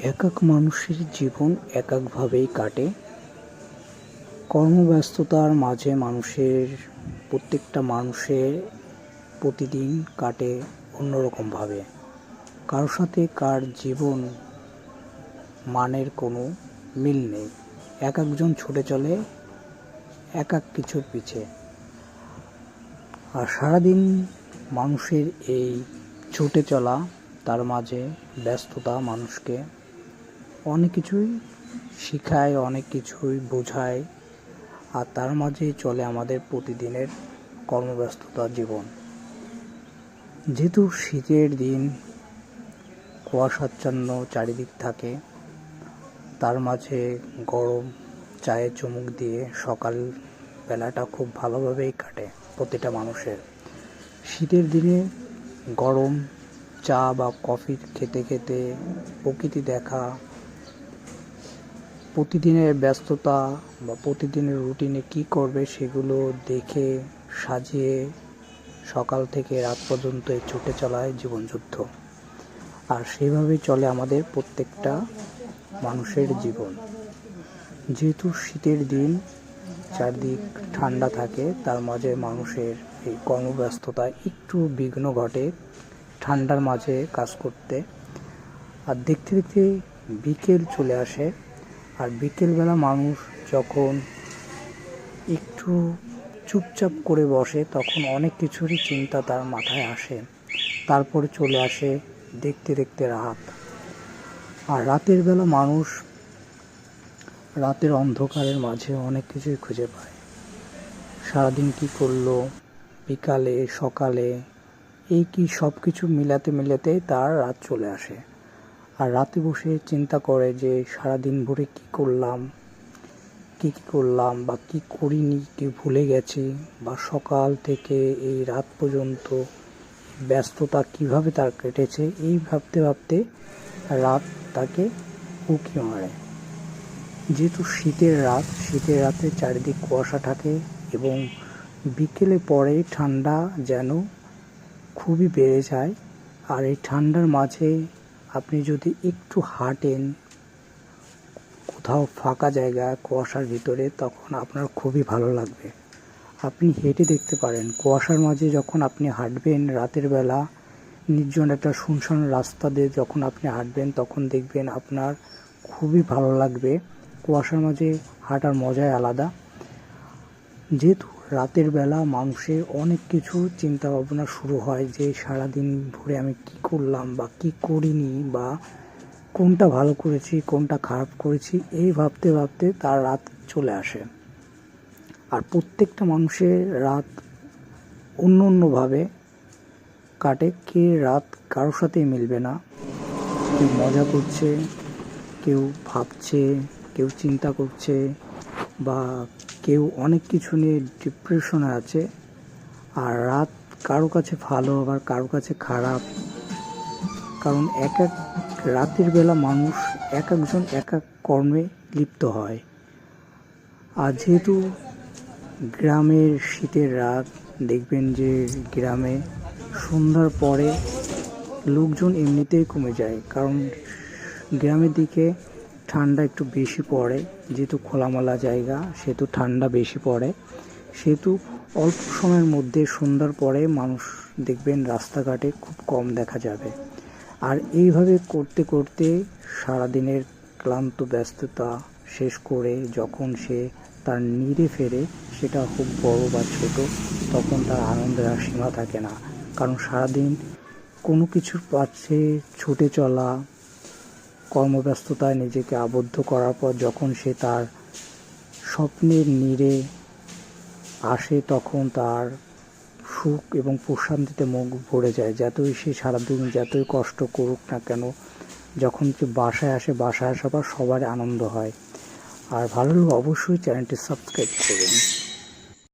এক এক মানুষের জীবন এক একভাবেই কাটে। কর্মব্যস্ততার মাঝে প্রত্যেকটা মানুষের প্রতিদিন কাটে অন্যরকমভাবে। কারোর সাথে কার জীবন মানের কোনো মিল নেই। এক একজন ছুটে চলে এক এক কিছুর পিছে। আর সারাদিন মানুষের এই ছুটে চলা, তার মাঝে ব্যস্ততা মানুষকে অনেক কিছুই শেখায়, অনেক কিছুই বোঝায়। আর তার মাঝেই চলে আমাদের প্রতিদিনের কর্মব্যস্ততার জীবন। যেহেতু শীতের দিন, কুয়াশাচ্ছন্ন চারিদিক থাকে, তার মাঝে গরম চায়ে চুমুক দিয়ে সকাল বেলাটা খুব ভালোভাবেই কাটে প্রতিটা মানুষের। শীতের দিনে গরম চা বা কফি খেতে খেতে প্রকৃতি দেখা, প্রতিদিনের ব্যস্ততা বা প্রতিদিনের রুটিনে কী করবে সেগুলো দেখে সাজিয়ে সকাল থেকে রাত পর্যন্ত ছুটে চলায় জীবনযুদ্ধ। আর সেইভাবেই চলে আমাদের প্রত্যেকটা মানুষের জীবন। যেহেতু শীতের দিন, চারদিক ঠান্ডা থাকে, তার মাঝে মানুষের এই কর্মব্যস্ততায় একটু বিঘ্ন ঘটে ঠান্ডার মাঝে কাজ করতে। আর দেখতে দেখতে বিকেল চলে আসে। আর বিকেলবেলা মানুষ যখন একটু চুপচাপ করে বসে, তখন অনেক কিছুরই চিন্তা তার মাথায় আসে। তারপরে চলে আসে দেখতে দেখতে রাত। আর রাতের বেলা মানুষ রাতের অন্ধকারের মাঝে অনেক কিছুই খুঁজে পায়। সারাদিন কি করলো, বিকালে সকালে এই কি সব কিছু মিলাতে তার রাত চলে আসে। আর রাতে বসে চিন্তা করে যে সারাদিন ভরে কি করলাম বা কি করিনি, কি ভুলে গেছি, বা সকাল থেকে এই রাত পর্যন্ত ব্যস্ততা কিভাবে তার কেটেছে, এই ভাবতে ভাবতে রাত তাকে উঁকি মারে। যেহেতু শীতের রাতে চারিদিক কুয়াশা থাকে এবং বিকেলে পরে ঠান্ডা যেন খুবই বেড়ে যায়। আর এই ঠান্ডার মাঝে আপনি যদি একটু হাঁটেন কোথাও ফাঁকা জায়গায় কুয়াশার ভিতরে, তখন আপনার খুবই ভালো লাগবে। আপনি হেঁটে দেখতে পারেন, কুয়াশার মাঝে যখন আপনি হাঁটবেন রাতের বেলা, নির্জন একটা শুনশান রাস্তা দিয়ে যখন আপনি হাঁটবেন, তখন দেখবেন আপনার খুবই ভালো লাগবে। কুয়াশার মাঝে হাঁটার মজাই আলাদা। যেহেতু রাতের বেলা মানুষের অনেক কিছু চিন্তা ভাবনা শুরু হয়, যে সারাদিন ভরে আমি কি করলাম বা কি করিনি, বা কোনটা ভালো করেছি কোনটা খারাপ করেছি, এই ভাবতে ভাবতে তার রাত চলে আসে। আর প্রত্যেকটা মানুষের রাত অন্য অন্যভাবে কাটে। কে রাত কারোর সাথেই মিলবে না। কেউ মজা করছে, কেউ ভাবছে, কেউ চিন্তা করছে, বা কেউ অনেক কিছু নিয়ে ডিপ্রেশনে আছে। আর রাত কারো কাছে ভালো, আবার কারো কাছে খারাপ। কারণ এক এক রাতের বেলা মানুষ এক একজন এক এক কর্মে লিপ্ত হয়। আর যেহেতু গ্রামের শীতের রাত, দেখবেন যে গ্রামে সন্ধ্যার পরে লোকজন এমনিতেই কমে যায়। কারণ গ্রামের দিকে ঠান্ডা একটু বেশি পড়ে, যেহেতু খোলামেলা জায়গা সেহেতু ঠান্ডা বেশি পড়ে। সেহেতু অল্প সময়ের মধ্যে সন্ধ্যার পরে মানুষ দেখবেন রাস্তাঘাটে খুব কম দেখা যাবে। আর এইভাবে করতে করতে সারাদিনের ক্লান্ত ব্যস্ততা শেষ করে যখন সে তার নিরে ফেরে, সেটা খুব বড় বা ছোট, তখন তার আনন্দের আর সীমা থাকে না। কারণ সারাদিন কোনো কিছুর পাশে ছুটে চলা, কর্মব্যস্ততায় নিজেকে আবদ্ধ করার পর যখন সে তার স্বপ্নের নীড়ে আসে, তখন তার সুখ এবং প্রশান্তিতে মুখ ভরে যায়। যতই সে সারাদিন যতই কষ্ট করুক না কেন, যখন সে বাসায় আসার পর সবার আনন্দ হয়। আর ভালো লাগলে অবশ্যই চ্যানেলটি সাবস্ক্রাইব করবেন।